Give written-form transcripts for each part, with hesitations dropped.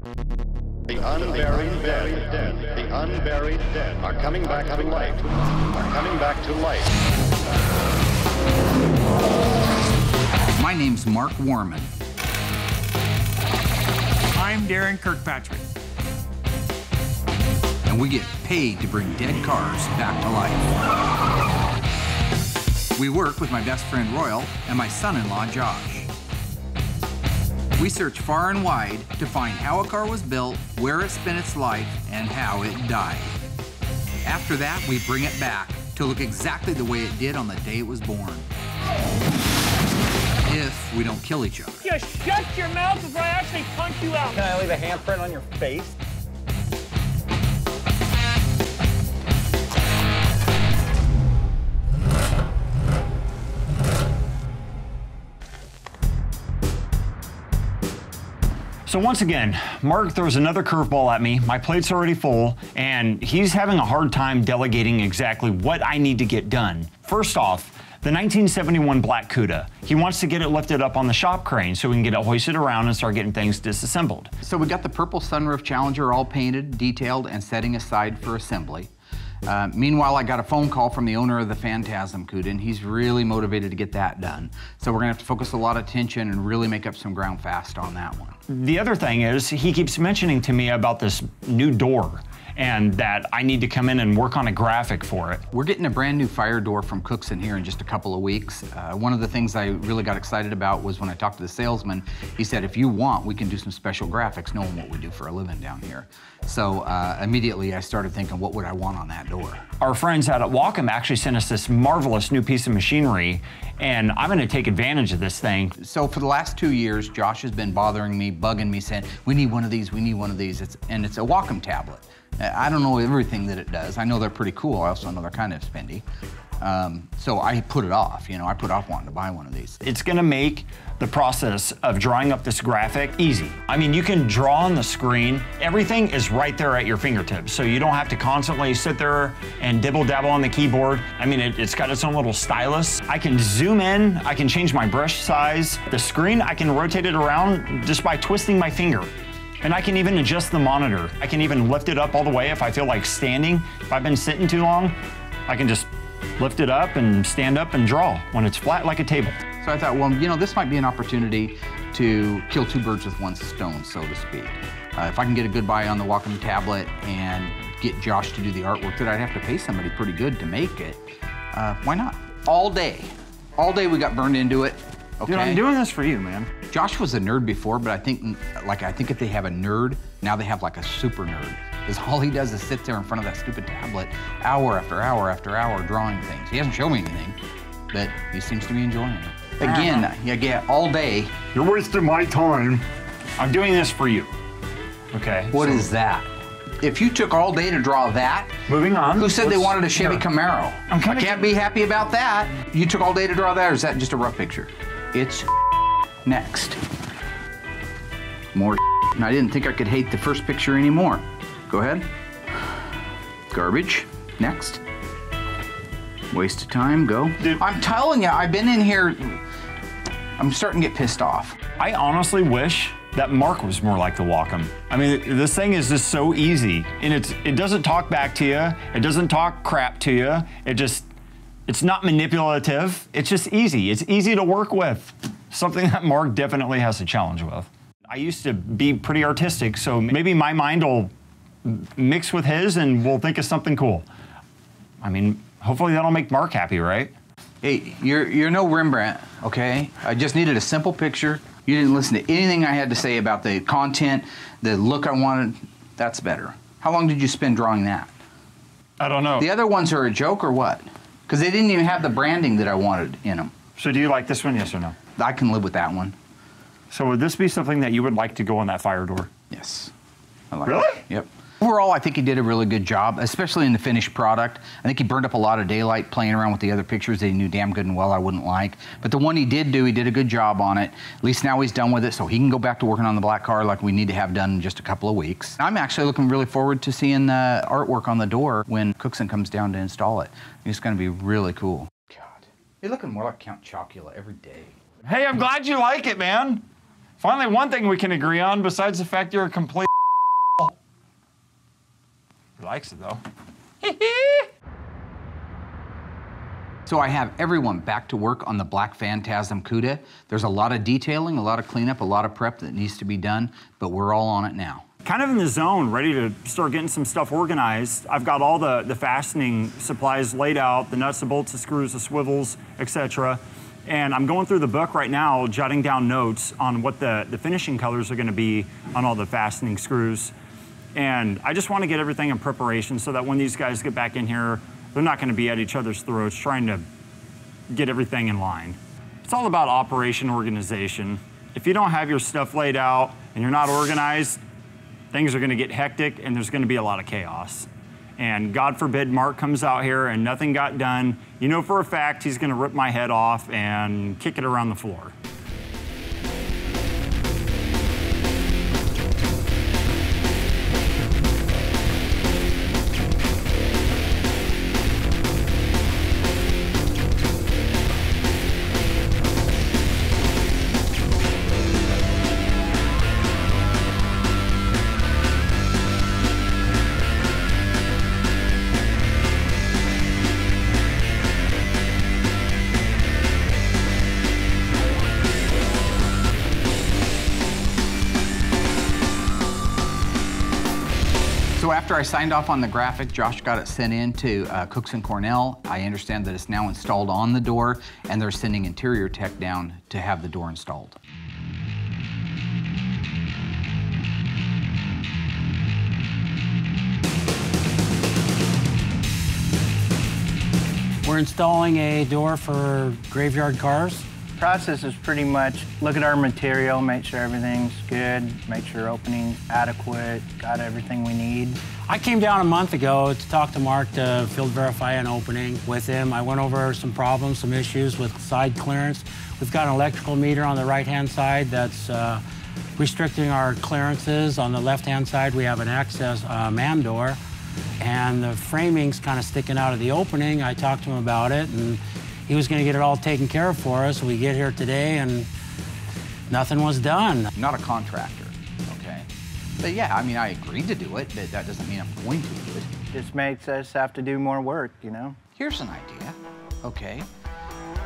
The unburied dead, the unburied dead are coming back to life, are coming back to life. My name's Mark Warman. I'm Darren Kirkpatrick. And we get paid to bring dead cars back to life. We work with my best friend Royal and my son-in-law Josh. We search far and wide to find how a car was built, where it spent its life, and how it died. After that, we bring it back to look exactly the way it did on the day it was born. If we don't kill each other. Just shut your mouth before I actually punch you out. Can I leave a handprint on your face? So once again, Mark throws another curveball at me. My plate's already full, and he's having a hard time delegating exactly what I need to get done. First off, the 1971 black Cuda. He wants to get it lifted up on the shop crane so we can get it hoisted around and start getting things disassembled. So we got the purple sunroof Challenger all painted, detailed, and setting aside for assembly. Meanwhile, I got a phone call from the owner of the Phantasm Cuda, and he's really motivated to get that done. So we're gonna have to focus a lot of attention and really make up some ground fast on that one. The other thing is, he keeps mentioning to me about this new door and that I need to come in and work on a graphic for it. We're getting a brand new fire door from Cookson here in just a couple of weeks. One of the things I really got excited about was when I talked to the salesman, he said, if you want, we can do some special graphics, knowing what we do for a living down here. So immediately I started thinking, what would I want on that door? Our friends out at Wacom actually sent us this marvelous new piece of machinery, and I'm gonna take advantage of this thing. So for the last 2 years, Josh has been bothering me, bugging me, saying, we need one of these, we need one of these. And it's a Wacom tablet. I don't know everything that it does. I know they're pretty cool. I also know they're kind of spendy. So I put it off, I put off wanting to buy one of these. It's gonna make the process of drawing up this graphic easy. I mean, you can draw on the screen. Everything is right there at your fingertips, so you don't have to constantly sit there and dibble-dabble on the keyboard. I mean, it's got its own little stylus. I can zoom in, I can change my brush size. The screen, I can rotate it around just by twisting my finger. And I can even adjust the monitor. I can even lift it up all the way if I feel like standing. If I've been sitting too long, I can just lift it up and stand up and draw when it's flat like a table. So I thought, well, this might be an opportunity to kill two birds with one stone, so to speak. If I can get a good buy on the Wacom tablet and get Josh to do the artwork that I'd have to pay somebody pretty good to make it, why not? All day we got burned into it. Okay. Dude, I'm doing this for you, man. Josh was a nerd before, but I think if they have a nerd, now they have like a super nerd. Because all he does is sit there in front of that stupid tablet hour after hour after hour drawing things. He hasn't shown me anything, but he seems to be enjoying it. Again, yeah, all day. You're wasting my time. I'm doing this for you, okay? What is that? If you took all day to draw that, moving on. Who said they wanted a Chevy Camaro? I can't be happy about that. You took all day to draw that, or is that just a rough picture? It's next. More and I didn't think I could hate the first picture anymore. Go ahead. Garbage. Next. Waste of time, go. Dude. I'm telling you, I've been in here, I'm starting to get pissed off. I honestly wish that Mark was more like the Wacom. I mean, this thing is just so easy, and it doesn't talk back to you, it doesn't talk crap to you, it's not manipulative, it's just easy. It's easy to work with. Something that Mark definitely has a challenge with. I used to be pretty artistic, so maybe my mind will mix with his and we'll think of something cool. I mean, hopefully that'll make Mark happy, right? Hey, you're no Rembrandt, okay? I just needed a simple picture. You didn't listen to anything I had to say about the content, the look I wanted. That's better. How long did you spend drawing that? I don't know. The other ones are a joke or what? Because they didn't even have the branding that I wanted in them. So do you like this one, yes or no? I can live with that one. So would this be something that you would like to go on that fire door? Yes. I like Really? it. Yep. Overall, I think he did a really good job, especially in the finished product. I think he burned up a lot of daylight playing around with the other pictures that he knew damn good and well I wouldn't like. But the one he did do, he did a good job on it. At least now he's done with it, so he can go back to working on the black car like we need to have done in just a couple of weeks. I'm actually looking really forward to seeing the artwork on the door when Cookson comes down to install it. It's going to be really cool. God, you're looking more like Count Chocula every day. Hey, I'm glad you like it, man. Finally, one thing we can agree on besides the fact you're a complete likes it though. So I have everyone back to work on the Black Phantasm CUDA. There's a lot of detailing, a lot of cleanup, a lot of prep that needs to be done, but we're all on it now. Kind of in the zone, ready to start getting some stuff organized. I've got all the fastening supplies laid out, the nuts, the bolts, the screws, the swivels, etc. And I'm going through the book right now, jotting down notes on what the finishing colors are gonna be on all the fastening screws. And I just wanna get everything in preparation so that when these guys get back in here, they're not gonna be at each other's throats trying to get everything in line. It's all about operation organization. If you don't have your stuff laid out and you're not organized, things are gonna get hectic and there's gonna be a lot of chaos. And God forbid Mark comes out here and nothing got done. You know for a fact he's gonna rip my head off and kick it around the floor. So after I signed off on the graphic, Josh got it sent in to Cooks & Cornell. I understand that it's now installed on the door, and they're sending interior tech down to have the door installed. We're installing a door for graveyard cars. Process is pretty much look at our material, make sure everything's good, make sure opening's adequate, got everything we need. I came down a month ago to talk to Mark to field verify an opening with him. I went over some problems, some issues with side clearance. We've got an electrical meter on the right-hand side that's restricting our clearances. On the left-hand side, we have an access man door, and the framing's kind of sticking out of the opening. I talked to him about it, and he was going to get it all taken care of for us. We get here today, and nothing was done. I'm not a contractor, okay? But yeah, I mean, I agreed to do it, but that doesn't mean I'm going to do it. Just makes us have to do more work, you know? Here's an idea, okay?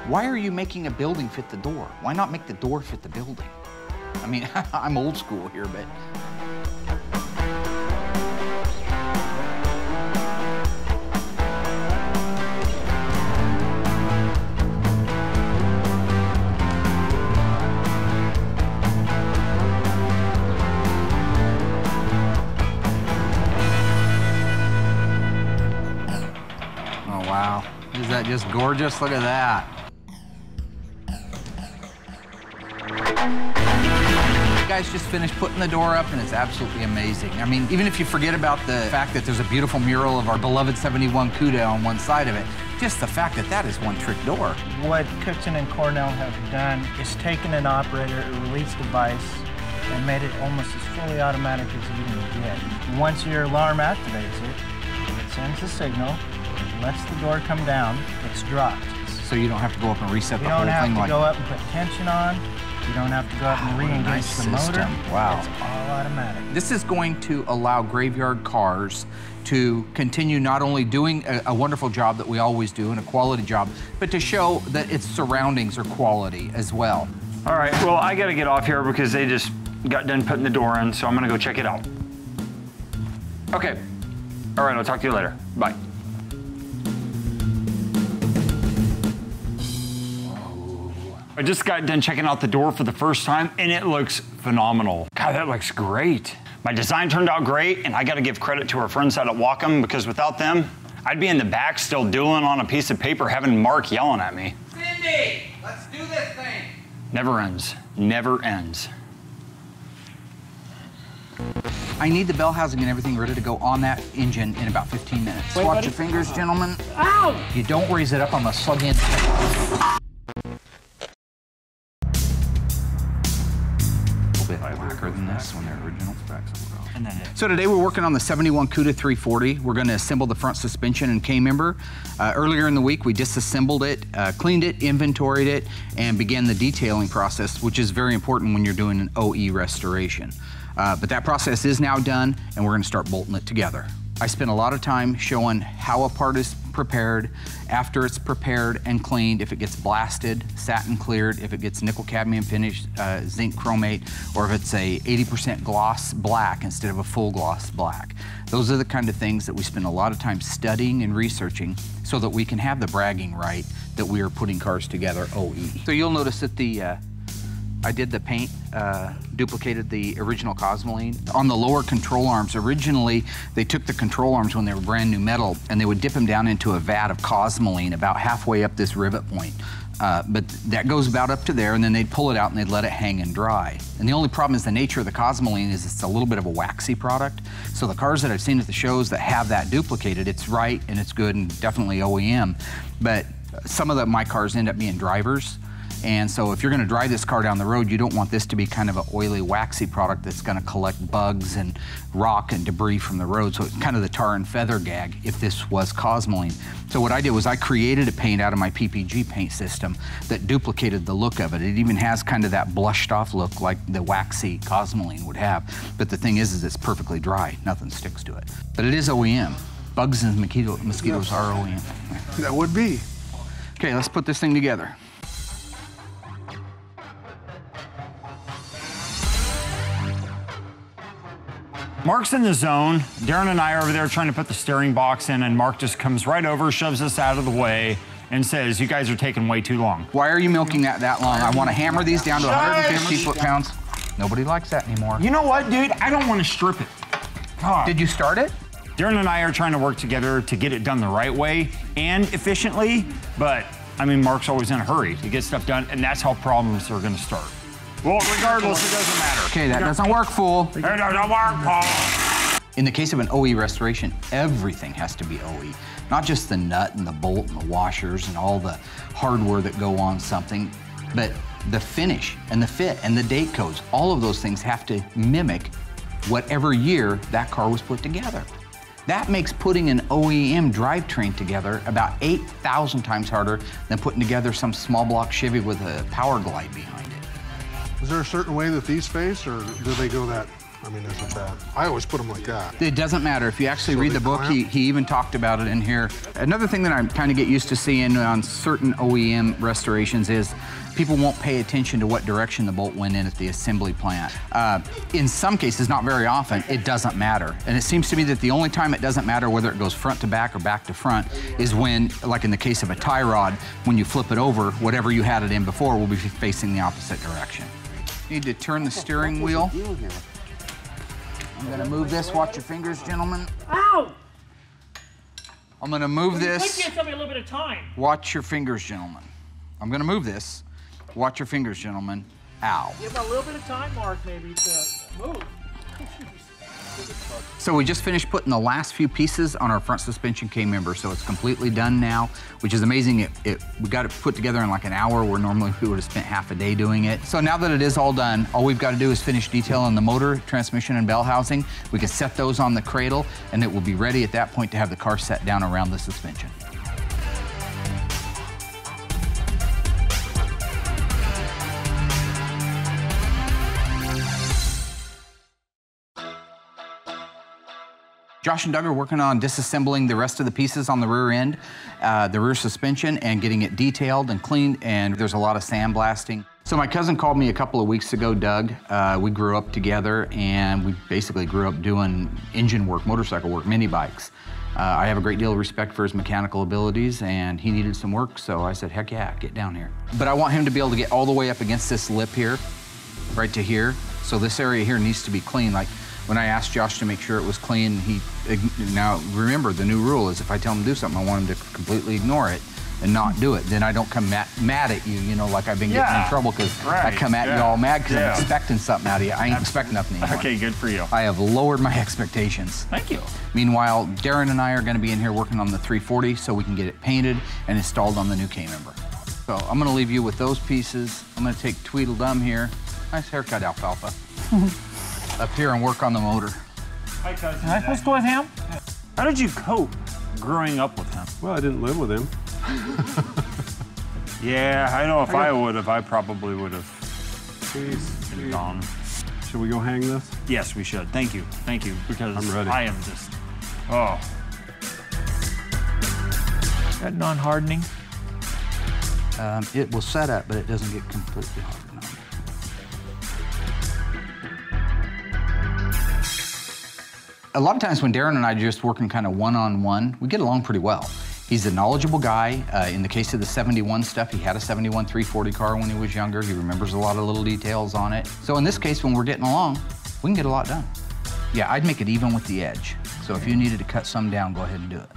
Why are you making a building fit the door? Why not make the door fit the building? I mean, I'm old school here, but... Wow, is that just gorgeous? Look at that. You guys just finished putting the door up and it's absolutely amazing. I mean, even if you forget about the fact that there's a beautiful mural of our beloved 71 CUDA on one side of it, just the fact that that is one trick door. What Cooks & Cornell have done is taken an operator, a release device, and made it almost as fully automatic as you can get. Once your alarm activates it sends a signal, lets the door come down, it's dropped. So you don't have to go up and reset the whole thing? You don't have to go up and put tension on. You don't have to go up and re-engage the motor. Wow. It's all automatic. This is going to allow graveyard cars to continue not only doing a wonderful job that we always do and a quality job, but to show that its surroundings are quality as well. All right, well, I gotta get off here because they just got done putting the door in, so I'm gonna go check it out. Okay, all right, I'll talk to you later. Bye. I just got done checking out the door for the first time, and it looks phenomenal. God, that looks great. My design turned out great, and I gotta give credit to our friends out at Wacom, because without them, I'd be in the back still doodling on a piece of paper having Mark yelling at me. Cindy, let's do this thing. Never ends, never ends. I need the bell housing and everything ready to go on that engine in about 15 minutes. Wait, Watch buddy. your fingers, gentlemen. Ow! You don't raise it up, I'm gonna slug in. Blacker than this when they're original specs. So today we're working on the 71 CUDA 340. We're going to assemble the front suspension and K-member. Earlier in the week we disassembled it, cleaned it, inventoried it, and began the detailing process, which is very important when you're doing an OE restoration. But that process is now done, and we're going to start bolting it together. I spent a lot of time showing how a part is prepared, after it's prepared and cleaned, if it gets blasted, satin cleared, if it gets nickel cadmium finished, zinc chromate, or if it's a 80% gloss black instead of a full gloss black. Those are the kind of things that we spend a lot of time studying and researching so that we can have the bragging right that we are putting cars together OE. So you'll notice that I did the paint, duplicated the original Cosmoline. On the lower control arms, originally they took the control arms when they were brand new metal and they would dip them down into a vat of Cosmoline about halfway up this rivet point. But that goes about up to there, and then they'd pull it out and they'd let it hang and dry. And the only problem is the nature of the Cosmoline is it's a little bit of a waxy product. So the cars that I've seen at the shows that have that duplicated, it's right and it's good and definitely OEM. But some of my cars end up being drivers. And so if you're going to drive this car down the road, you don't want this to be kind of an oily, waxy product that's going to collect bugs and rock and debris from the road. So it's kind of the tar and feather gag if this was Cosmoline. So what I did was I created a paint out of my PPG paint system that duplicated the look of it. It even has kind of that blushed off look like the waxy Cosmoline would have. But the thing is it's perfectly dry. Nothing sticks to it. But it is OEM. Bugs and mosquitoes are OEM. That would be. Okay, let's put this thing together. Mark's in the zone. Darren and I are over there trying to put the steering box in, and Mark just comes right over, shoves us out of the way, and says, you guys are taking way too long. Why are you milking that long? I want to hammer these down to 150 foot-pounds. Nobody likes that anymore. You know what, dude? I don't want to strip it. God. Did you start it? Darren and I are trying to work together to get it done the right way and efficiently, but, I mean, Mark's always in a hurry to get stuff done, and that's how problems are going to start. Well, regardless, it doesn't matter. Okay, that doesn't work, fool. It doesn't work, Paul. In the case of an OE restoration, everything has to be OE. Not just the nut and the bolt and the washers and all the hardware that go on something, but the finish and the fit and the date codes. All of those things have to mimic whatever year that car was put together. That makes putting an OEM drivetrain together about 8,000 times harder than putting together some small block Chevy with a power glide behind it. Is there a certain way that these face, or do they go that? I mean, is it that? I always put them like that. It doesn't matter. If you actually So read they the book, clamp? he even talked about it in here. Another thing that I kind of get used to seeing on certain OEM restorations is people won't pay attention to what direction the bolt went in at the assembly plant. In some cases, not very often, it doesn't matter. And it seems to me that the only time it doesn't matter whether it goes front to back or back to front is when, like in the case of a tie rod, when you flip it over, whatever you had it in before will be facing the opposite direction. Need to turn the steering wheel. I'm gonna move this. Watch your fingers, gentlemen. Ow! I'm gonna move You this. give me a little bit of time. Watch your fingers, gentlemen. I'm gonna move this. Watch your fingers, gentlemen. Ow. Give him a little bit of time, Mark, maybe, to move. So we just finished putting the last few pieces on our front suspension K-member, so it's completely done now, which is amazing. We got it put together in like an hour, where normally we would have spent half a day doing it. So now that it is all done, all we've got to do is finish detailing the motor, transmission, and bell housing. We can set those on the cradle, and it will be ready at that point to have the car set down around the suspension. Josh and Doug are working on disassembling the rest of the pieces on the rear end, the rear suspension, and getting it detailed and cleaned, and there's a lot of sandblasting. So my cousin called me a couple of weeks ago, Doug. We grew up together, and we basically grew up doing engine work, motorcycle work, mini bikes. I have a great deal of respect for his mechanical abilities, and he needed some work, so I said, heck yeah, get down here. But I want him to be able to get all the way up against this lip here, right to here. So this area here needs to be clean. Like, when I asked Josh to make sure it was clean, now remember, the new rule is if I tell him to do something, I want him to completely ignore it and not do it. Then I don't come mad at you, you know, like I've been getting in trouble because I come at you all mad because I'm expecting something out of you. I ain't expecting nothing anymore. Okay, good for you. I have lowered my expectations. Thank you. Meanwhile, Darren and I are gonna be in here working on the 340 so we can get it painted and installed on the new K-member. So I'm gonna leave you with those pieces. I'm gonna take Tweedledum here. Nice haircut, Alfalfa. Up here and work on the motor. Hi, cousin. Am I supposed to go with him? How did you cope growing up with him? Well, I didn't live with him. Yeah, I know if I would have, I probably would have been gone. Should we go hang this? Yes, we should. Thank you, because I'm ready. I am just Oh. That non-hardening. It will set up, but it doesn't get completely hardened. A lot of times when Darren and I are just working kind of one-on-one, we get along pretty well. He's a knowledgeable guy. In the case of the 71 stuff, he had a 71 340 car when he was younger. He remembers a lot of little details on it. So in this case, when we're getting along, we can get a lot done. Yeah, I'd make it even with the edge. So if you needed to cut some down, go ahead and do it.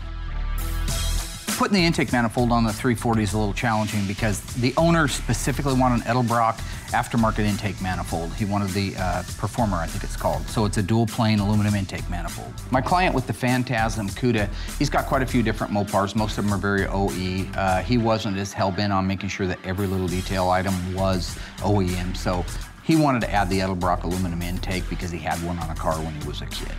Putting the intake manifold on the 340 is a little challenging because the owner specifically wanted an Edelbrock aftermarket intake manifold. He wanted the Performer, I think it's called. So it's a dual plane aluminum intake manifold. My client with the Phantasm Cuda, he's got quite a few different Mopars. Most of them are very OE. He wasn't as hell-bent on making sure that every little detail item was OEM. So he wanted to add the Edelbrock aluminum intake because he had one on a car when he was a kid.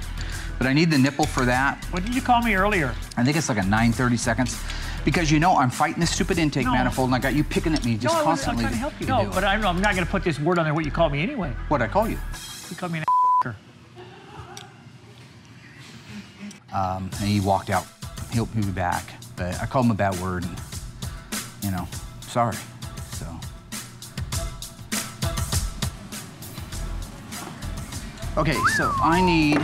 But I need the nipple for that. What did you call me earlier? I think it's like a 9:30 seconds. Because you know I'm fighting this stupid intake manifold and I got you picking at me just constantly. I'm trying to help you. No, but I'm not going to put this word on there what you called me anyway. What'd I call you? You called me an and he walked out. He'll be back. But I called him a bad word and, you know, sorry. So. Okay, so I need,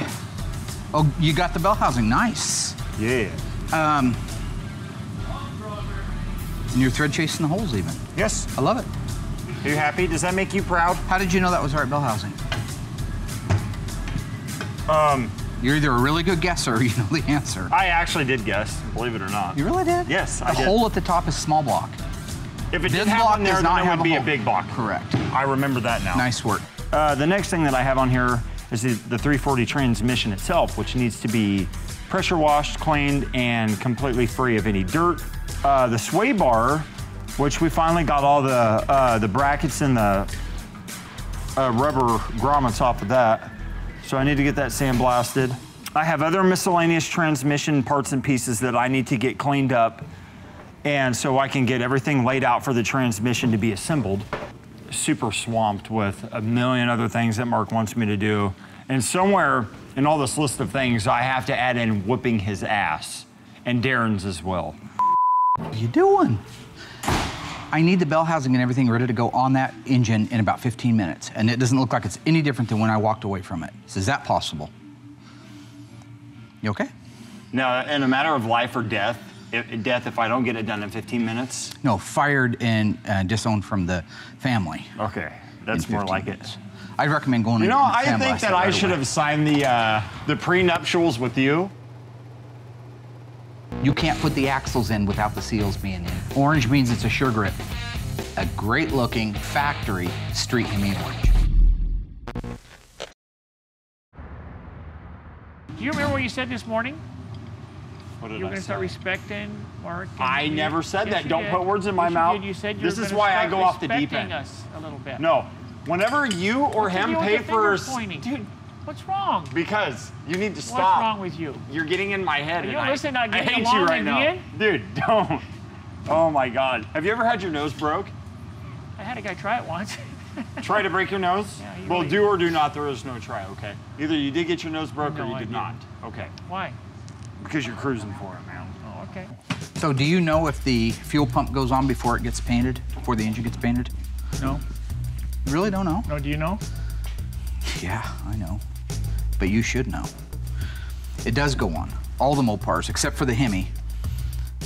oh, you got the bell housing, nice. Yeah. And you're thread chasing the holes even. Yes. I love it. Are you happy? Does that make you proud? How did you know that was the right bell housing? You're either a really good guesser or you know the answer. I actually did guess, believe it or not. You really did? Yes, I did. did. The hole at the top is small block. If it Big did have block one there, does then not it have would be a a hole. big block. Correct. I remember that now. Nice work. The next thing that I have on here is the 340 transmission itself, which needs to be pressure washed, cleaned, and completely free of any dirt. The sway bar, which we finally got all the brackets and the rubber grommets off of that. So I need to get that sandblasted. I have other miscellaneous transmission parts and pieces that I need to get cleaned up, and so I can get everything laid out for the transmission to be assembled. Super swamped with a million other things that Mark wants me to do. And somewhere in all this list of things, I have to add in whooping his ass, and Darren's as well. What are you doing? I need the bell housing and everything ready to go on that engine in about 15 minutes, and it doesn't look like it's any different than when I walked away from it. So is that possible? You okay? Now, in a matter of life or death, if I don't get it done in 15 minutes? No, fired and disowned from the family. Okay, that's more like it. I'd recommend going. You know, I think that I should have signed the prenuptials with you. You can't put the axles in without the seals being in. Orange means it's a sure grip. A great looking factory street Hemi orange. Do you remember what you said this morning? What did You were I going to start say? respecting Mark. I never said Yes, that. you Don't did. put words in my Yes, you mouth. did. You said you This were is gonna why I start go off the deep respecting end. us a little bit. No, whenever you or What's him with pay your finger for, pointing? dude, What's wrong? because you need to stop. What's wrong with you? You're getting in my head. Are you and listening, I not getting hate along you right now, again? dude. Don't. Oh my God. Have you ever had your nose broke? I had a guy try it once. Try to break your nose? Yeah, he Well, really- do or do not. There is no try. Okay. Either you did get your nose broke or No, you I did didn't. not. Okay. Why? Because you're cruising for it, man. Oh, okay. So do you know if the fuel pump goes on before it gets painted, before the engine gets painted? No. You really don't know? No, do you know? Yeah, I know. But you should know. It does go on. All the Mopars, except for the Hemi,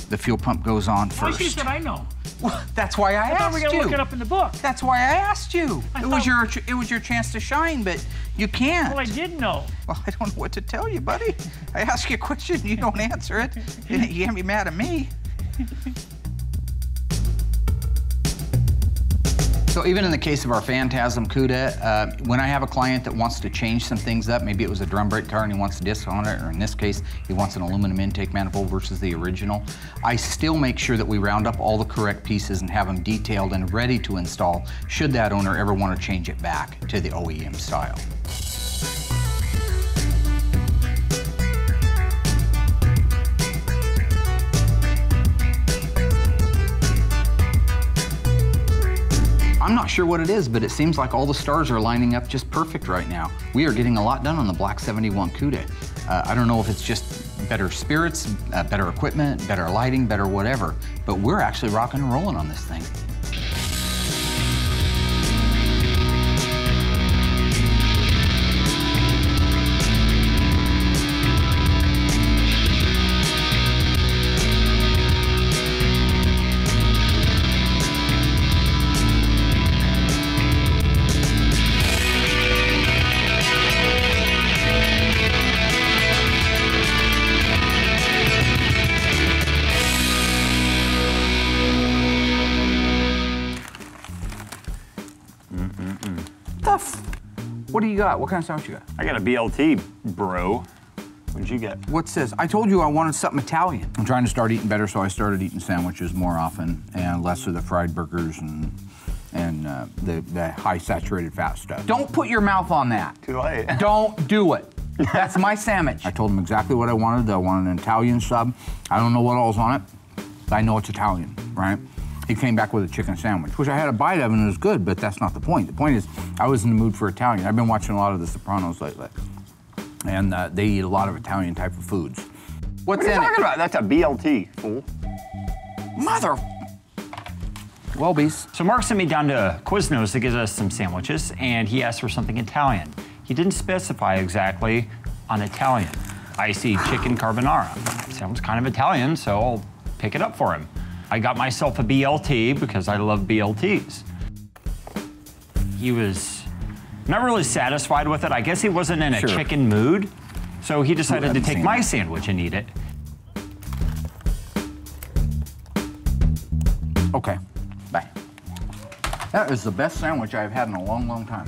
the fuel pump goes on Why first. she said I know? Well, that's why I I thought asked we were going you. to look it up in the book. That's why I asked you. I It was thought- your chance to shine, but you can't. Well, I did know. Well, I don't know what to tell you, buddy. I ask you a question, you don't answer it. You can't be mad at me. So even in the case of our Phantasm Cuda, when I have a client that wants to change some things up, maybe it was a drum brake car and he wants a disc on it, or in this case, he wants an aluminum intake manifold versus the original, I still make sure that we round up all the correct pieces and have them detailed and ready to install should that owner ever want to change it back to the OEM style. I'm not sure what it is, but it seems like all the stars are lining up just perfect right now. We are getting a lot done on the Black 71 Cuda. I don't know if it's just better spirits, better equipment, better lighting, better whatever, but we're actually rocking and rolling on this thing. What do you got? What kind of sandwich you got? I got a BLT, bro. What'd you get? What's this? I told you I wanted something Italian. I'm trying to start eating better, so I started eating sandwiches more often and less of the fried burgers and the high saturated fat stuff. Don't put your mouth on that. Too late. Don't do it. That's my sandwich. I told him exactly what I wanted. I wanted an Italian sub. I don't know what all's on it. I know it's Italian, right? He came back with a chicken sandwich, which I had a bite of and it was good, but that's not the point. The point is, I was in the mood for Italian. I've been watching a lot of The Sopranos lately, and they eat a lot of Italian type of foods. What are you talking about? That's a BLT, fool. Mother. Welby's. So Mark sent me down to Quiznos to get us some sandwiches, and he asked for something Italian. He didn't specify exactly on Italian. I see chicken carbonara. Sounds kind of Italian, so I'll pick it up for him. I got myself a BLT because I love BLTs. He was not really satisfied with it. I guess he wasn't in a chicken mood, so he decided to take my sandwich and eat it. Okay, bye. That is the best sandwich I've had in a long, long time.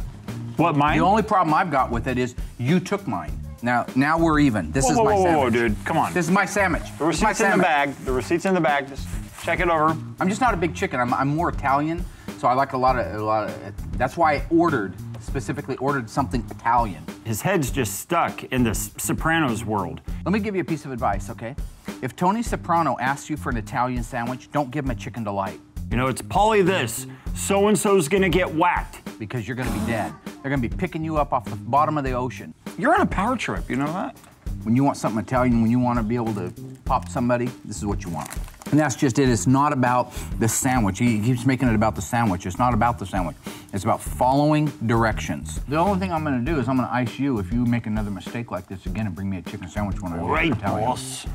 What, mine? The only problem I've got with it is you took mine. Now we're even. This is my sandwich. Whoa, dude, come on. This is my sandwich. The receipt's in the bag. The receipt's in the bag. Just check it over. I'm just not a big chicken. I'm more Italian, so I like a lot of. That's why I specifically ordered something Italian. His head's just stuck in this Sopranos world. Let me give you a piece of advice, okay? If Tony Soprano asks you for an Italian sandwich, don't give him a chicken delight. You know, it's Paulie this, so-and-so's gonna get whacked. Because you're gonna be dead. They're gonna be picking you up off the bottom of the ocean. You're on a power trip, you know that? When you want something Italian, when you want to be able to pop somebody, this is what you want. And that's just it. It's not about the sandwich. He keeps making it about the sandwich. It's not about the sandwich. It's about following directions. The only thing I'm going to do is I'm going to ice you if you make another mistake like this again and bring me a chicken sandwich when I go to Italian. Boss.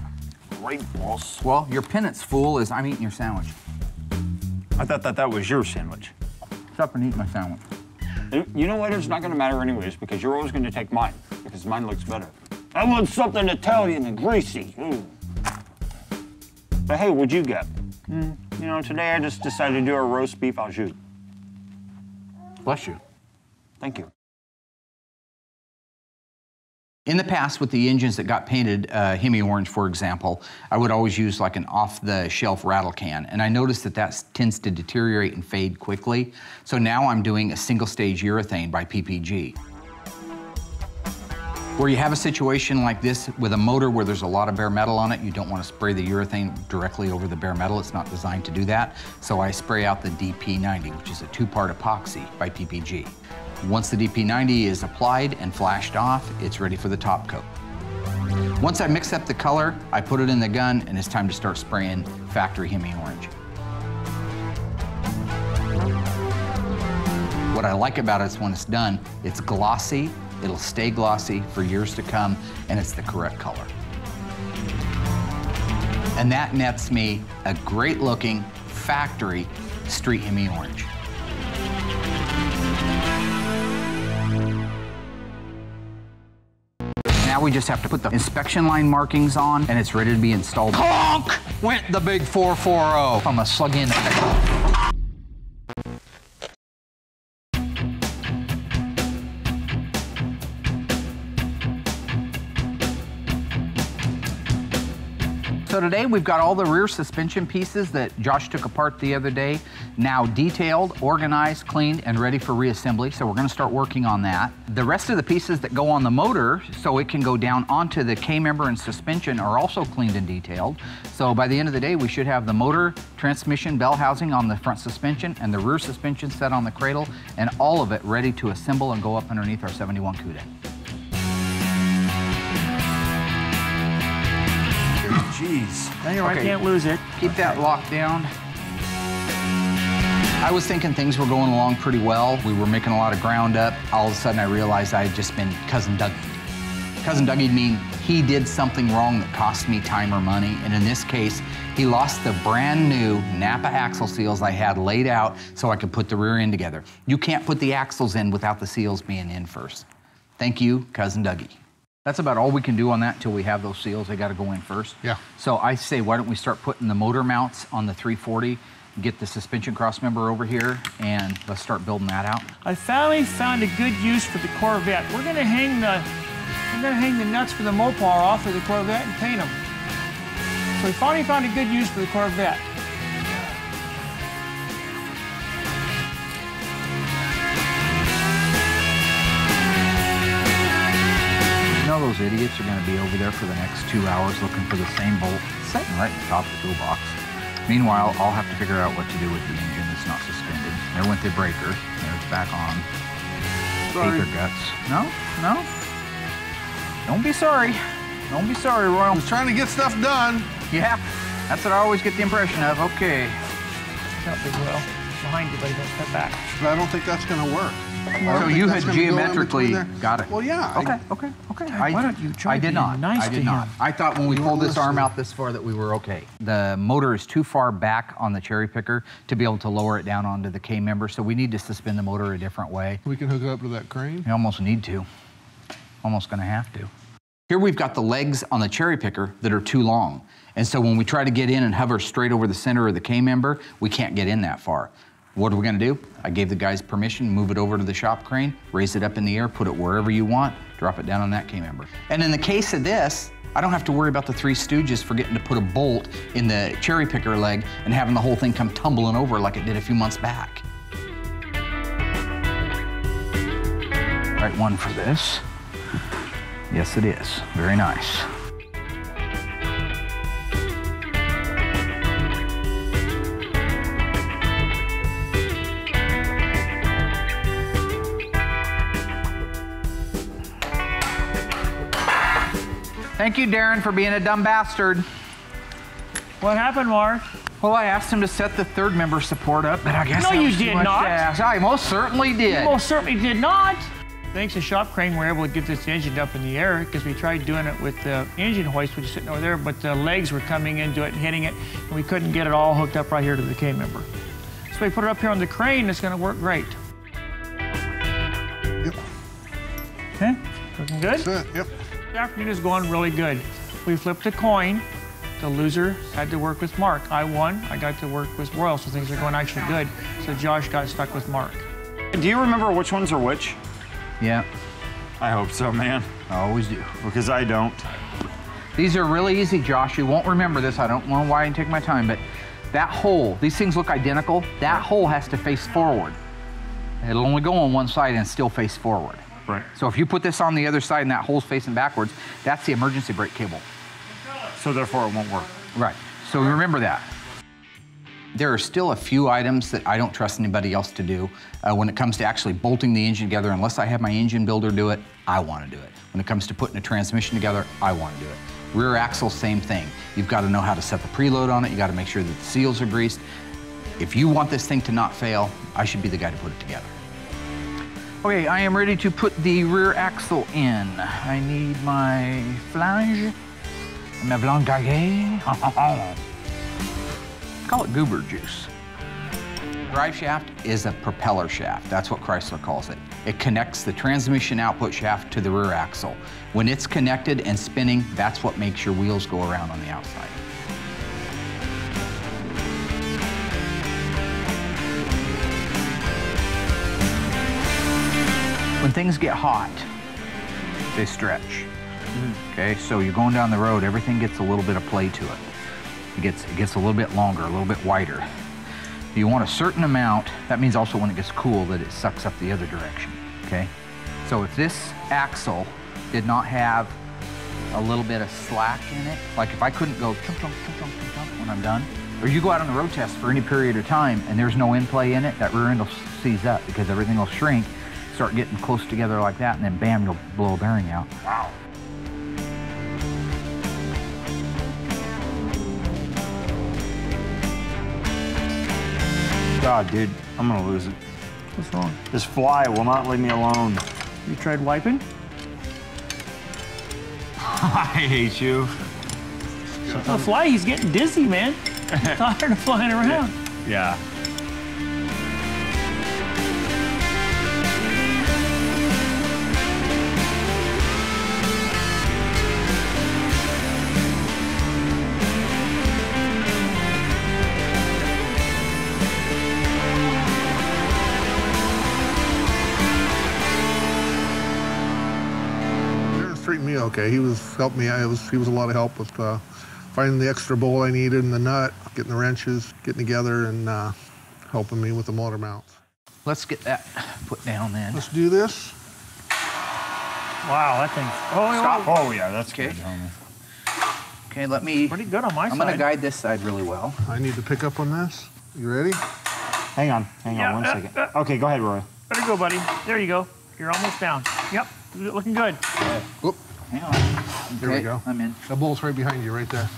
Great, boss. Well, your penance, fool, is I'm eating your sandwich. I thought that was your sandwich. Stop and eat my sandwich. You know what? It's not going to matter anyways because you're always going to take mine because mine looks better. I want something Italian and greasy. But hey, what'd you get? You know, today I just decided to do a roast beef au jus. Bless you. Thank you. In the past, with the engines that got painted Hemi orange, for example, I would always use like an off-the-shelf rattle can, and I noticed that tends to deteriorate and fade quickly. So now I'm doing a single-stage urethane by PPG. Where you have a situation like this with a motor where there's a lot of bare metal on it, you don't want to spray the urethane directly over the bare metal. It's not designed to do that. So I spray out the DP90, which is a two-part epoxy by PPG. Once the DP90 is applied and flashed off, it's ready for the top coat. Once I mix up the color, I put it in the gun, and it's time to start spraying factory Hemi orange. What I like about it is when it's done, it's glossy, it'll stay glossy for years to come, and it's the correct color. And that nets me a great looking factory street Hemi orange. Now we just have to put the inspection line markings on, and it's ready to be installed. Honk! Went the big 440. I'm gonna slug in. So today we've got all the rear suspension pieces that Josh took apart the other day, now detailed, organized, cleaned, and ready for reassembly. So we're gonna start working on that. The rest of the pieces that go on the motor so it can go down onto the K-member and suspension are also cleaned and detailed. So by the end of the day, we should have the motor, transmission, bell housing on the front suspension and the rear suspension set on the cradle, and all of it ready to assemble and go up underneath our 71 Cuda. Jeez. Anyway, I can't lose it. Keep that locked down. I was thinking things were going along pretty well. We were making a lot of ground up. All of a sudden I realized I had just been Cousin Dougie'd. Cousin Dougie'd mean he did something wrong that cost me time or money. And in this case, he lost the brand new Napa axle seals I had laid out so I could put the rear end together. You can't put the axles in without the seals being in first. Thank you, Cousin Dougie. That's about all we can do on that until we have those seals. They got to go in first. Yeah. So I say, why don't we start putting the motor mounts on the 340, get the suspension cross member over here, and let's start building that out. I finally found a good use for the Corvette. We're gonna hang the nuts for the Mopar off of the Corvette and paint them. So we finally found a good use for the Corvette. You know those idiots are going to be over there for the next 2 hours looking for the same bolt sitting right at the top of the toolbox. Meanwhile, I'll have to figure out what to do with the engine that's not suspended. There went the breaker. There's back on. Sorry. Hate their guts. No, no. Don't be sorry. Don't be sorry, Royal. I was trying to get stuff done. Yeah, that's what I always get the impression of. Okay. Not big well. Behind you, buddy, don't step back. But I don't think that's going to work. I don't So think you that's had gonna go in geometrically between there. got it. Well, yeah. Okay. why don't you try I did being not. nice I to did not. him? I thought when we You pulled weren't this arm listening. out this far that we were okay. The motor is too far back on the cherry picker to be able to lower it down onto the K-member, so we need to suspend the motor a different way. We can hook it up to that crane. You almost need to. Almost gonna have to. Here we've got the legs on the cherry picker that are too long. And so when we try to get in and hover straight over the center of the K-member, we can't get in that far. What are we gonna do? I gave the guys permission, move it over to the shop crane, raise it up in the air, put it wherever you want, drop it down on that K-member. And in the case of this, I don't have to worry about the Three Stooges forgetting to put a bolt in the cherry picker leg and having the whole thing come tumbling over like it did a few months back. Right one for this. Yes, it is. Very nice. Thank you, Darren, for being a dumb bastard. What happened, Mark? Well, I asked him to set the third member support up, but I guess No, that you was too did much not. to ask. I most certainly did. You most certainly did not. Thanks to shop crane, we were able to get this engine up in the air because we tried doing it with the engine hoist, which is sitting over there, but the legs were coming into it and hitting it, and we couldn't get it all hooked up right here to the K-member. So we put it up here on the crane, it's gonna work great. Yep. Okay, looking good? That's it. Yep. The afternoon is going really good. We flipped a coin. The loser had to work with Mark. I won, I got to work with Royal, so things are going actually good. So Josh got stuck with Mark. Do you remember which ones are which? Yeah, I hope so, man, I always do. because I don't. These are really easy, Josh. You won't remember this. I don't know why I didn't take my time, but that hole, these things look identical. That hole has to face forward. It'll only go on one side and still face forward. Right. So if you put this on the other side and that hole's facing backwards, that's the emergency brake cable. So therefore it won't work. Right, so remember that. There are still a few items that I don't trust anybody else to do. When it comes to actually bolting the engine together, unless I have my engine builder do it, I want to do it. When it comes to putting a transmission together, I want to do it. Rear axle, same thing. You've got to know how to set the preload on it. You got to make sure that the seals are greased. If you want this thing to not fail, I should be the guy to put it together. Okay, I am ready to put the rear axle in. I need my flange. My blanc gaget. Call it goober juice. Drive shaft is a propeller shaft. That's what Chrysler calls it. It connects the transmission output shaft to the rear axle. When it's connected and spinning, that's what makes your wheels go around on the outside. When things get hot, they stretch. Okay, so you're going down the road, everything gets a little bit of play to it. it gets a little bit longer, a little bit wider. You want a certain amount, that means also when it gets cool that it sucks up the other direction, okay? So if this axle did not have a little bit of slack in it, like if I couldn't go chunk, chunk, chunk, chunk, chunk, chunk when I'm done, or you go out on the road test for any period of time and there's no end play in it, that rear end will seize up because everything will shrink, start getting close together like that, and then bam, you'll blow a bearing out. Wow. God, dude, I'm gonna lose it. What's wrong? This fly will not leave me alone. You tried wiping? I hate you. The fly, he's getting dizzy, man. He's tired of flying around. Yeah. Treating me okay. He was helping me. He was a lot of help with finding the extra bolt I needed and the nut, getting the wrenches, getting together, and helping me with the motor mounts. Let's get that put down then. Let's do this. Wow, that thing. Oh, Stop. Oh, yeah, that's Okay. good, homie. Okay, let me, Pretty good on my I'm side. gonna guide this side really well. I need to pick up on this. You ready? Hang on one second. Okay, go ahead, Roy. There you go, buddy. There you go. You're almost down. Yep, looking good. Whoop. Hang on. There we Okay, go. I'm in. The bolt's right behind you, right there.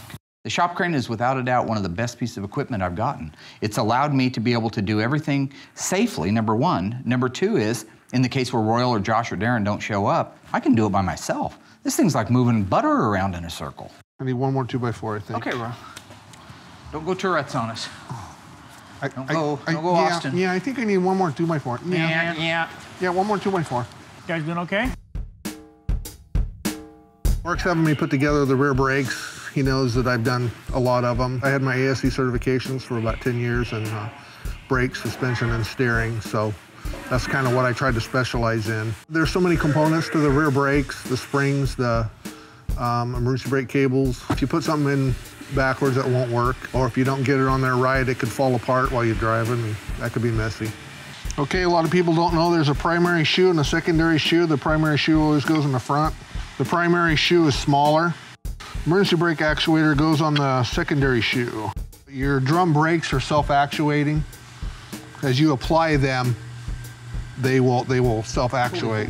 The shop crane is without a doubt one of the best pieces of equipment I've gotten. It's allowed me to be able to do everything safely, number one. Number two is, in the case where Royal or Josh or Darren don't show up, I can do it by myself. This thing's like moving butter around in a circle. I need one more 2x4, I think. Okay, Roy. Don't go Tourette's on us. Don't go yeah, Austin. Yeah, I think I need one more 2x4. Yeah, one more 2x4. You guys doing okay? Mark's having me put together the rear brakes. He knows that I've done a lot of them. I had my ASE certifications for about 10 years in brake, suspension, and steering, so that's kind of what I tried to specialize in. There's so many components to the rear brakes, the springs, the emergency brake cables. If you put something in backwards, it won't work, or if you don't get it on there right, it could fall apart while you're driving, and that could be messy. Okay, a lot of people don't know there's a primary shoe and a secondary shoe. The primary shoe always goes in the front. The primary shoe is smaller. Emergency brake actuator goes on the secondary shoe. Your drum brakes are self-actuating. As you apply them, they will self-actuate.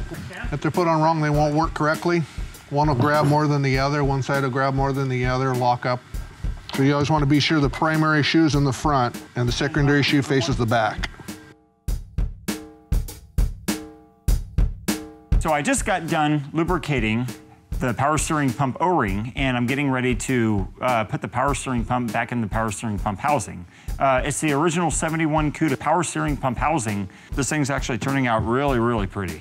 If they're put on wrong, they won't work correctly. One will grab more than the other, one side will grab more than the other, lock up. So you always want to be sure the primary shoe is in the front and the secondary shoe faces the back. So I just got done lubricating the power steering pump O-ring, and I'm getting ready to put the power steering pump back in the power steering pump housing. It's the original 71 CUDA power steering pump housing. This thing's actually turning out really, really pretty.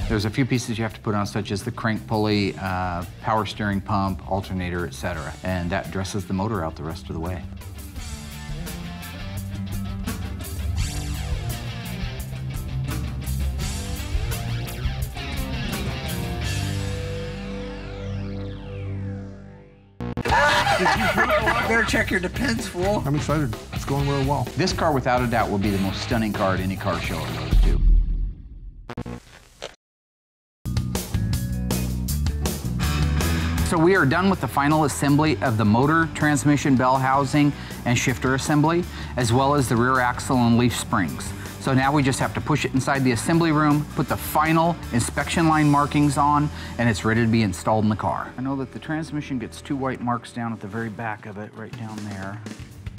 There's a few pieces you have to put on, such as the crank pulley, power steering pump, alternator, etc. And that dresses the motor out the rest of the way. Better check your depends, fool. I'm excited. It's going real well. This car, without a doubt, will be the most stunning car at any car show it goes to. So we are done with the final assembly of the motor, transmission, bell housing, and shifter assembly, as well as the rear axle and leaf springs. So now we just have to push it inside the assembly room, put the final inspection line markings on, and it's ready to be installed in the car. I know that the transmission gets 2 white marks down at the very back of it, right down there.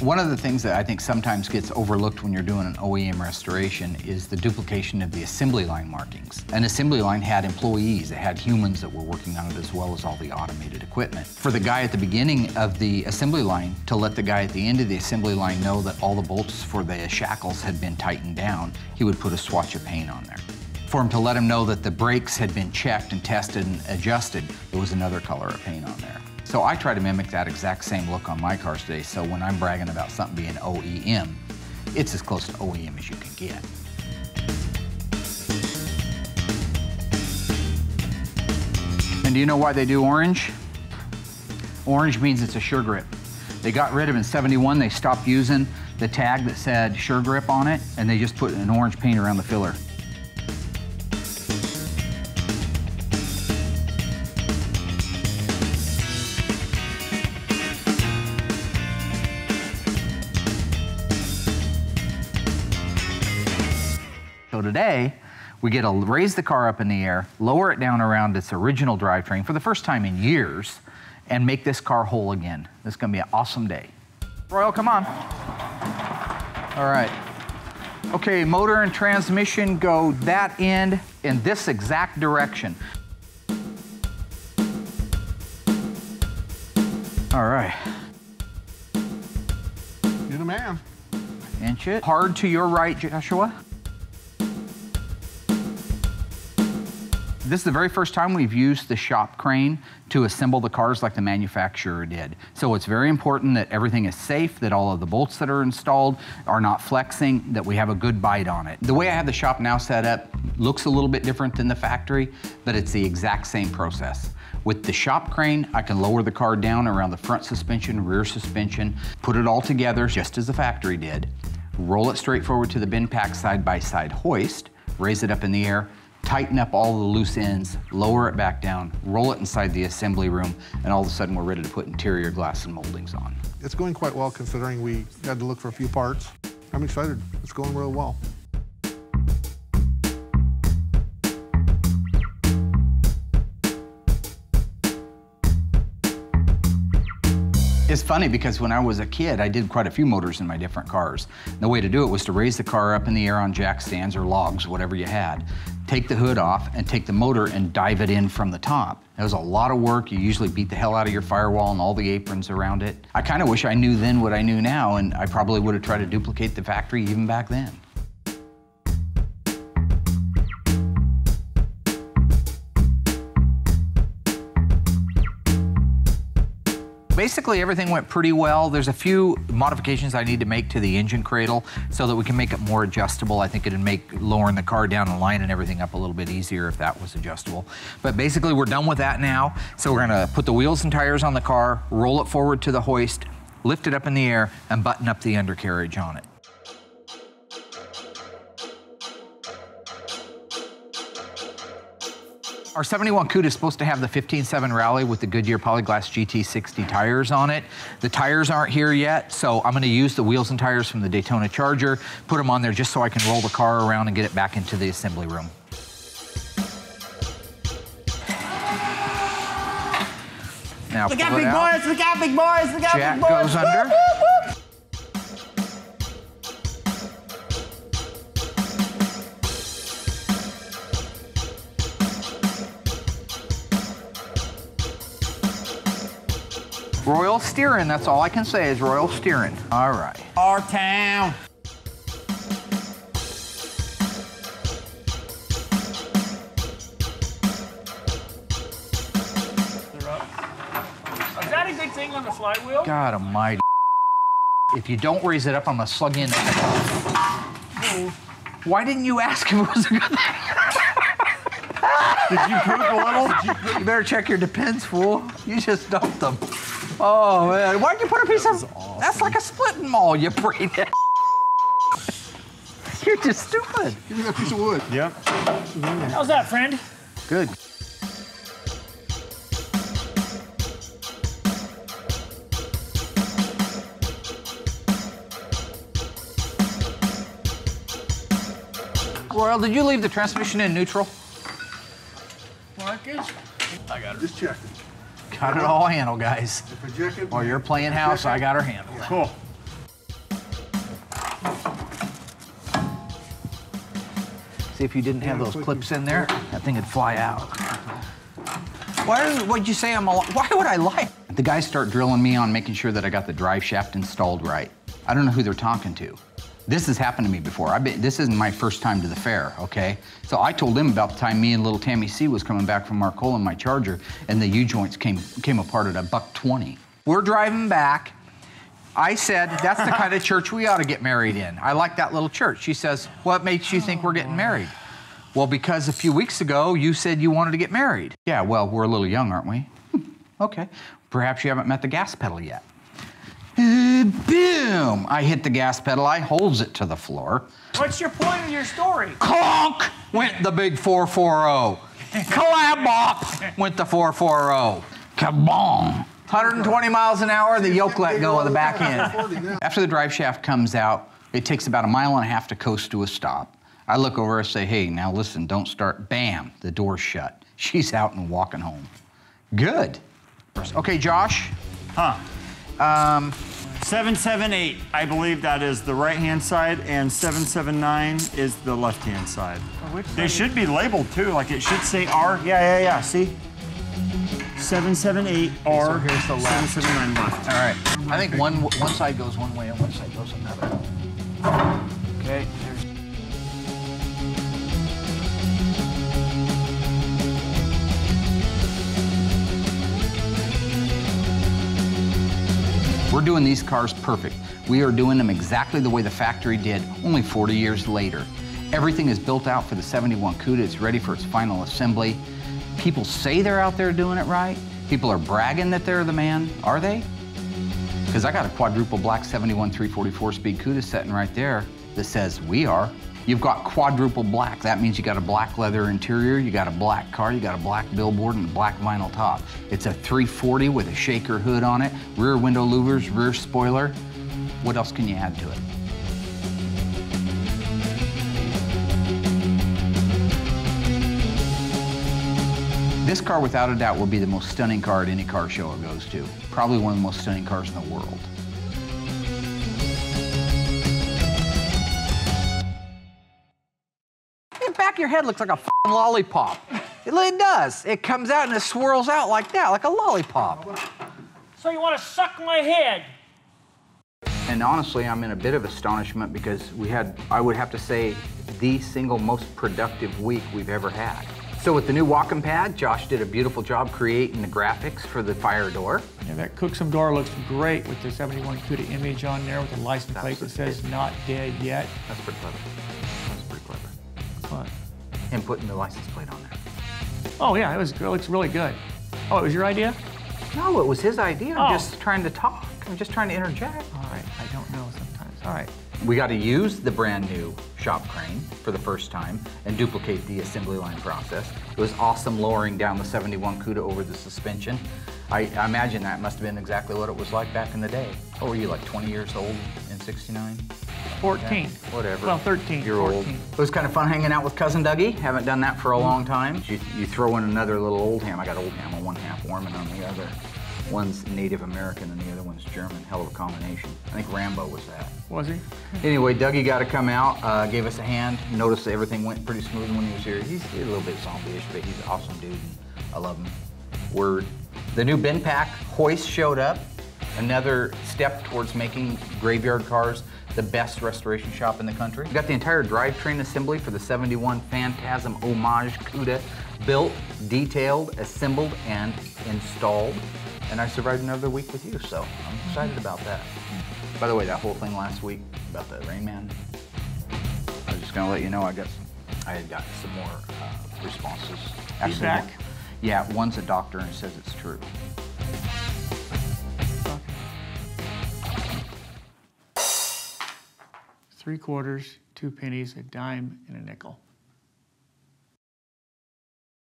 One of the things that I think sometimes gets overlooked when you're doing an OEM restoration is the duplication of the assembly line markings. An assembly line had employees, it had humans that were working on it, as well as all the automated equipment. For the guy at the beginning of the assembly line to let the guy at the end of the assembly line know that all the bolts for the shackles had been tightened down, he would put a swatch of paint on there. For him to let him know that the brakes had been checked and tested and adjusted, there was another color of paint on there. So I try to mimic that exact same look on my cars today, so when I'm bragging about something being OEM, it's as close to OEM as you can get. And do you know why they do orange? Orange means it's a sure grip. They got rid of, in '71, they stopped using the tag that said sure grip on it, and they just put an orange paint around the filler. So today, we get to raise the car up in the air, lower it down around its original drivetrain for the first time in years, and make this car whole again. This is gonna be an awesome day. Royal, come on. All right. Okay, motor and transmission go that end in this exact direction. All right. You're the man. Inch it. Hard to your right, Joshua. This is the very first time we've used the shop crane to assemble the cars like the manufacturer did. So it's very important that everything is safe, that all of the bolts that are installed are not flexing, that we have a good bite on it. The way I have the shop now set up looks a little bit different than the factory, but it's the exact same process. With the shop crane, I can lower the car down around the front suspension, rear suspension, put it all together just as the factory did, roll it straight forward to the bin pack side-by-side hoist, raise it up in the air, tighten up all the loose ends, lower it back down, roll it inside the assembly room, and all of a sudden we're ready to put interior glass and moldings on. It's going quite well considering we had to look for a few parts. I'm excited. It's going real well. It's funny because when I was a kid, I did quite a few motors in my different cars. The way to do it was to raise the car up in the air on jack stands or logs, whatever you had. Take the hood off and take the motor and dive it in from the top. It was a lot of work. You usually beat the hell out of your firewall and all the aprons around it. I kind of wish I knew then what I knew now, and I probably would have tried to duplicate the factory even back then. Basically, everything went pretty well. There's a few modifications I need to make to the engine cradle so that we can make it more adjustable. I think it'd make lowering the car down and lining everything up a little bit easier if that was adjustable. But basically, we're done with that now. So we're gonna put the wheels and tires on the car, roll it forward to the hoist, lift it up in the air, and button up the undercarriage on it. Our 71 Coupe is supposed to have the 15.7 Rally with the Goodyear Polyglass GT60 tires on it. The tires aren't here yet, so I'm gonna use the wheels and tires from the Daytona Charger, put them on there just so I can roll the car around and get it back into the assembly room. Now Look out, big boys! Look out, big boys! Look out, Jack big boys! goes under. Woo, woo, woo. Royal steering, that's all I can say is royal steering. All right. Our town. They're up. Is that a good thing on the flywheel? God almighty. If you don't raise it up, I'm gonna slug in. Why didn't you ask if it was a good thing? Did you poop a little? You better check your depends, fool. You just dumped them. Oh, man. Why'd you put a piece of... Awesome. That's like a splitting maul, you brainhead. You're just stupid. Give me that piece of wood. Yep. How's that, friend? Good. Royal, did you leave the transmission in neutral? Marcus? I got it. Just checking. Got it all handled, guys. While you're playing house, I got her handled. Cool. See, if you didn't have those clips in there, that thing would fly out. Why'd you say why would I lie? The guys start drilling me on making sure that I got the drive shaft installed right. I don't know who they're talking to. This has happened to me before. This isn't my first time to the fair, okay? So I told them about the time me and little Tammy C was coming back from Marcola in my Charger, and the U-joints came apart at $1.20. We're driving back. I said, that's the kind of church we ought to get married in. I like that little church. She says, what makes you think we're getting married? Well, because a few weeks ago, you said you wanted to get married. Yeah, well, we're a little young, aren't we? Okay. Perhaps you haven't met the gas pedal yet. Boom! I hit the gas pedal. I holds it to the floor. What's your point of your story? Clonk! Went the big 440. Clap-bop! Went the 440. Kabong! 120 miles an hour, the yoke let go of the back end. After the drive shaft comes out, it takes about 1.5 miles to coast to a stop. I look over and say, hey, now listen, don't start. Bam, the door's shut. She's out and walking home. Good. Okay, Josh. 778, I believe that is the right-hand side, and 779 is the left-hand side. They should be labeled too, like it should say R. Yeah, see? 778 R, so here's the left. 779 left. All right. I think one side goes one way and one side goes another. Okay. We're doing these cars perfect. We are doing them exactly the way the factory did, only 40 years later. Everything is built out for the 71 CUDA. It's ready for its final assembly. People say they're out there doing it right. People are bragging that they're the man. Are they? Because I got a quadruple black 71 344 speed CUDA sitting right there that says we are. You've got quadruple black. That means you got a black leather interior, you got a black car, you got a black billboard, and a black vinyl top. It's a 340 with a shaker hood on it, rear window louvers, rear spoiler. What else can you add to it? This car, without a doubt, will be the most stunning car at any car show it goes to. Probably one of the most stunning cars in the world. The back of your head looks like a f***ing lollipop. It does. It comes out and it swirls out like that, like a lollipop. So you want to suck my head? And honestly, I'm in a bit of astonishment because I would have to say, the single most productive week we've ever had. So with the new walk-in pad, Josh did a beautiful job creating the graphics for the fire door. Yeah, that Cooksum door looks great with the 71 CUDA image on there with the license plate that says not dead yet. That's pretty clever. That's pretty clever. What? Him putting the license plate on there. Oh yeah, it looks really good. Oh, it was your idea? No, it was his idea. I'm just trying to talk. I'm just trying to interject. All right, I don't know sometimes. All right. We got to use the brand new shop crane for the first time and duplicate the assembly line process. It was awesome lowering down the 71 CUDA over the suspension. I imagine that must have been exactly what it was like back in the day. What were you, like 20 years old in '69? 14. Yeah, whatever. Well, 13. You're 14. old. It was kind of fun hanging out with Cousin Dougie. Haven't done that for a long time. You throw in another little old ham. I got old ham on one half, Warman on the other. One's Native American and the other one's German. Hell of a combination. I think Rambo was that. Was he? Anyway, Dougie got to come out, gave us a hand. Noticed that everything went pretty smooth when he was here. He's a little bit zombie-ish, but he's an awesome dude, and I love him. Word. The new bin pack hoist showed up. Another step towards making Graveyard Cars the best restoration shop in the country. We got the entire drivetrain assembly for the 71 Phantasm Homage CUDA built, detailed, assembled, and installed. And I survived another week with you, so I'm excited about that. By the way, that whole thing last week about the Rain Man, I was just gonna let you know I had gotten some more responses. Feedback? Yeah, one's a doctor and says it's true. $3 quarters, 2 pennies, a dime, and a nickel.